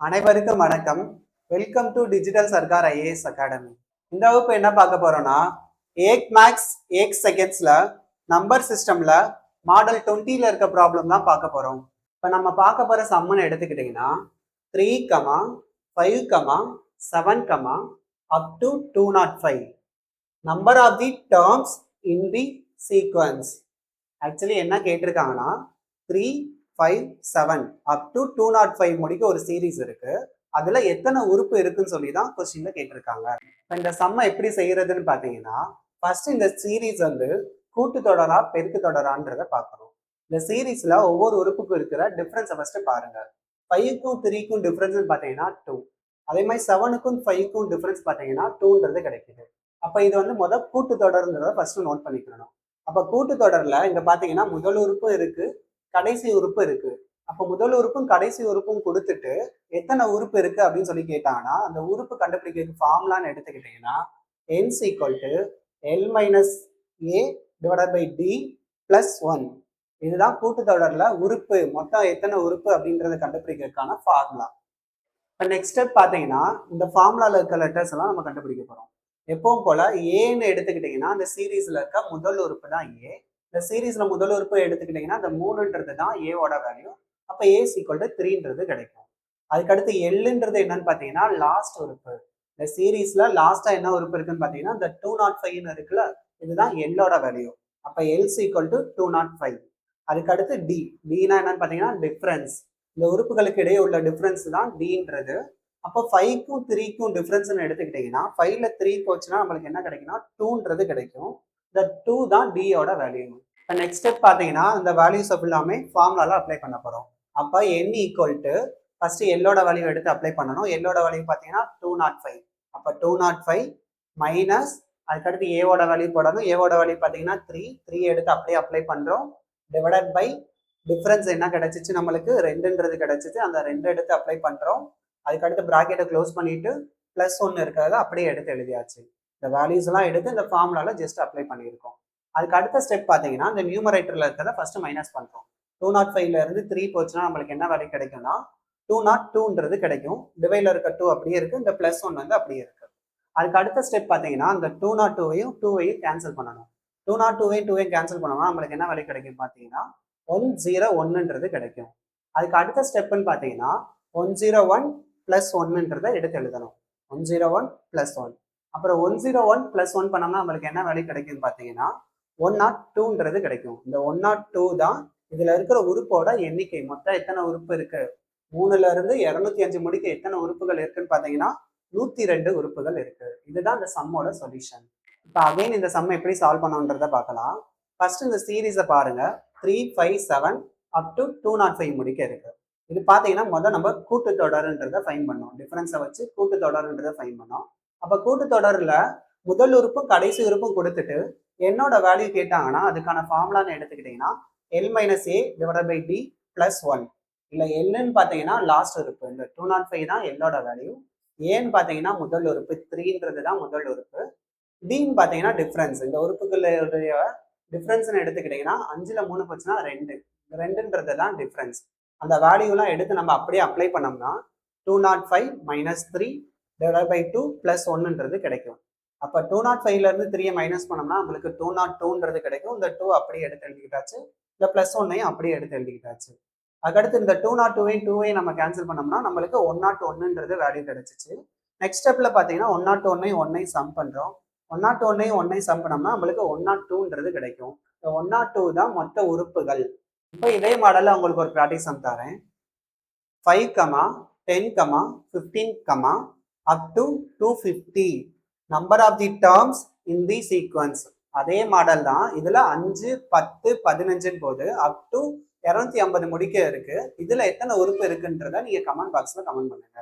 அனைவருக்கும் வணக்கம். Welcome to digital Sarkar IAS academy. இந்த வகுப்பு என்ன பார்க்க போறோம்னா, ஏக் மேக்ஸ் ஏக் செகண்ட்ஸ்ல நம்பர் சிஸ்டம்ல மாடல் 20ல இருக்க ப்ராப்ளம் தான் பார்க்க போறோம். இப்போ நம்ம பார்க்க போற சம்முன்னு எடுத்துக்கிட்டீங்கன்னா 3, 5, 7, up to 205 number of the terms in the sequence. Actually என்ன கேட்டிருக்காங்கன்னா 3, 5, 7 அப் டு 205 முடிக்க ஒரு சீரீஸ் இருக்கு. அதுல எத்தனை உறுப்பு இருக்குன்னு சொல்லி தான் கொஸ்டின்ல கேட்டிருக்காங்க. இந்த சம்மை எப்படி செய்யறதுன்னு பாத்தீங்கன்னா, ஃபர்ஸ்ட் இந்த சீரீஸ் வந்து கூட்டு தொடரா பெருக்கு தொடரான்றத பார்க்கணும். இந்த சீரீஸ்ல ஒவ்வொரு உறுப்புக்கும் இருக்கிற டிஃபரன்ஸை ஃபர்ஸ்ட் பாருங்க. 5க்கும் 3க்கும் டிஃபரன்ஸ் பாத்தீங்கன்னா 2. அதே மாதிரி 7க்கும் 5க்கும் டிஃபரன்ஸ் பாத்தீங்கன்னா 2ன்றது கிடைக்குது. அப்ப இது வந்து கூட்டு தொடர்ன்றத ஃபர்ஸ்ட் நோட் பண்ணிக்கணும். அப்ப கூட்டு தொடர்ல இங்க பாத்தீங்கன்னா முதல் உறுப்பு இருக்கு, கடைசி உறுப்பு இருக்கு. அப்ப முதல் உறுப்பும் கடைசி உறுப்பும் கொடுத்துட்டு எத்தனை உறுப்பு இருக்கு அப்படின்னு சொல்லி கேட்டாங்கன்னா, அந்த உறுப்பு கண்டுபிடிக்கிறதுக்கு ஃபார்முலான்னு எடுத்துக்கிட்டீங்கன்னா n = L - A / D + 1. இதுதான் கூட்டுத்தொடர்ல உறுப்பு மொத்தம் எத்தனை உறுப்பு அப்படின்றத கண்டுபிடிக்கிறதுக்கான ஃபார்முலா. இப்போ நெக்ஸ்ட் ஸ்டெப் பார்த்தீங்கன்னா, இந்த ஃபார்முலால இருக்க லெட்டர்ஸ் எல்லாம் நம்ம கண்டுபிடிக்க போறோம். எப்பவும் போல ஏன்னு எடுத்துக்கிட்டீங்கன்னா அந்த சீரீஸ்ல இருக்க முதல் உறுப்பு தான் ஏ. இந்த சீரீஸ்ல முதல் உறுப்பு எடுத்துக்கிட்டீங்கன்னா அந்த 3ன்றது தான் ஏவோட வேல்யூ. அப்ப A = 3ன்றது கிடைக்கும். அதுக்கடுத்து எல்ன்றது என்னன்னு பாத்தீங்கன்னா லாஸ்ட் உறுப்பு. இந்த சீரீஸ்ல லாஸ்டா என்ன உறுப்பு இருக்குன்னு பாத்தீங்கன்னா இந்த 205 இருக்குல்ல, இதுதான் எல்லோட வேல்யூ. அப்ப L = 205. அதுக்கடுத்து டி. டினா என்னன்னு பாத்தீங்கன்னா டிஃபரன்ஸ். இந்த உறுப்புகளுக்கு இடையே உள்ள டிஃபரன்ஸ் தான் டின்றது. அப்போ 5க்கும் 3க்கும் டிஃபரன்ஸ்னு எடுத்துக்கிட்டீங்கன்னா 5ல 3 போச்சுன்னா நம்மளுக்கு என்ன கிடைக்கும்னா 2ன்றது கிடைக்கும். இந்த 2 தான் டியோட வேல்யூ. இப்போ நெக்ஸ்ட் ஸ்டெப் பார்த்தீங்கன்னா இந்த வேல்யூஸ் ஃபுல்லாமே ஃபார்முலால அப்ளை பண்ண போறோம். அப்போ n = ஃபர்ஸ்ட் எல்லோட வேல்யூ எடுத்து அப்ளை பண்ணணும். எல்லோட வேல்யூ பார்த்தீங்கன்னா 205. அப்போ 205 மைனஸ் அதுக்கடுத்து ஏவோட வேல்யூ போடணும். ஏவோட வேல்யூ பார்த்தீங்கன்னா 3 எடுத்து அப்படியே அப்ளை பண்றோம். டிவைடட் பை டிஃபரன்ஸ் என்ன கிடைச்சிச்சு நம்மளுக்கு 2ன்றது கிடைச்சிச்சு. அந்த 2 எடுத்து அப்ளை பண்றோம். அதுக்கடுத்து ப்ராக்கெட்டை க்ளோஸ் பண்ணிட்டு +1 இருக்கிறத அப்படியே எடுத்து எழுதியாச்சு. இந்த வேல்யூஸ் எல்லாம் எடுத்து இந்த ஃபார்முலால ஜஸ்ட் அப்ளை பண்ணியிருக்கோம். அதுக்கு அடுத்த ஸ்டெப் பார்த்தீங்கன்னா இந்த நியூமரேட்டர்ல இருக்கிறத ஃபர்ஸ்ட் மைனஸ் பண்றோம். 205ல இருந்து 3 போச்சுன்னா நம்மளுக்கு என்ன வேல்யூ கிடைக்கும்னா 202ன்றது கிடைக்கும். டிவைட்ல இருக்க 2 அப்படியே இருக்கு, இந்த +1 வந்து அப்படியே இருக்கு. அதுக்கு அடுத்த ஸ்டெப் பார்த்தீங்கன்னா இந்த 202வையும் 2வையும் கேன்சல் பண்ணணும். 202வையும் 2வையும் கேன்சல் பண்ணோம்னா நம்மளுக்கு என்ன வேல்யூ கிடைக்கும் பார்த்தீங்கன்னா 101ன்றது கிடைக்கும். அதுக்கு அடுத்த ஸ்டெப்னு பார்த்தீங்கன்னா 101 + 1ன்றதை எடுத்து எழுதணும். 101 + 1. அப்புறம் 101 + 1 பண்ணோம்னா நம்மளுக்கு என்ன வேல்யூ கிடைக்கும்னு பார்த்தீங்கன்னா 102ன்றது கிடைக்கும். இந்த 102 தான் இதுல இருக்கிற உறுப்போட எண்ணிக்கை. மொத்தம் எத்தனை உறுப்பு இருக்கு? 3ல இருந்து 205 முடிக்க எத்தனை உறுப்புகள் இருக்குன்னு பார்த்தீங்கன்னா 102 உறுப்புகள் இருக்கு. இதுதான் இந்த சம்மோட சொல்யூஷன். இப்போ அகைன் இந்த சம் எப்படி சால்வ் பண்ணணுன்றதை பார்க்கலாம். ஃபர்ஸ்ட் இந்த சீரீஸை பாருங்க. 3, 5, 7 up to 205 முடிக்க இருக்கு. இது பார்த்தீங்கன்னா நம்ம கூட்டு தொடர்ன்றதை ஃபைன் பண்ணோம். டிஃபரன்ஸை வச்சு கூட்டு தொடர்ன்றதை ஃபைன் பண்ணோம். அப்போ கூட்டு தொடரில் முதல் உறுப்பும் கடைசி உறுப்பும் கொடுத்துட்டு என்னோட வேல்யூ கேட்டாங்கன்னா அதுக்கான ஃபார்முலான்னு எடுத்துக்கிட்டீங்கன்னா L - A / D + 1. இல்லை எல்லுன்னு பார்த்தீங்கன்னா லாஸ்ட் உறுப்பு. இந்த 205 தான் எல்லோட வேல்யூ. ஏன்னு பார்த்தீங்கன்னா முதல் உறுப்பு, 3ன்றது தான் முதல் உறுப்பு. டின்னு பார்த்தீங்கன்னா டிஃபரன்ஸ். இந்த உறுப்புகளுடைய டிஃபரன்ஸ்னு எடுத்துக்கிட்டீங்கன்னா 5ல 3 போச்சுன்னா 2. 2ன்றது தான் டிஃபரன்ஸ். அந்த வேல்யூலாம் எடுத்து நம்ம அப்படியே அப்ளை பண்ணோம்னா 205 - 3 / 2 + 1ன்றது கிடைக்கும். அப்போ 205ல இருந்து 3 மைனஸ் பண்ணோம்னா நம்மளுக்கு 202ன்றது கிடைக்கும். இந்த 2 அப்படியே எடுத்து எழுதிக்கிட்டாச்சு. இந்த +1ஐயும் அப்படியே எடுத்து எழுதிக்கிட்டாச்சு. அதுக்கடுத்து இந்த 202வையும் 2வையும் நம்ம கேன்சல் பண்ணோம்னா நம்மளுக்கு 101ன்றது வேல்யூ கிடைச்சிச்சு. நெக்ஸ்ட் ஸ்டெப்ல பார்த்தீங்கன்னா 101ஐயும் 1ஐயும் சம் பண்றோம். 101ஐயும் 1ஐயும் சம் பண்ணோம்னா நம்மளுக்கு 102ன்றது கிடைக்கும். 102 தான் மொத்த உறுப்புகள். இப்போ இதே மாடல்ல உங்களுக்கு ஒரு ப்ராக்டிஸ் சம் தரேன். 5, 10, 15, up to 250 number of the terms in the sequence. அதே மாடல் தான். இதுல 5, 10, 15 போது அப் டு 250 முடிக்க இருக்கு. இதுல எத்தனை உறுப்பு இருக்குன்றத நீங்க கமெண்ட் பாக்ஸ்ல கமெண்ட் பண்ணுங்க.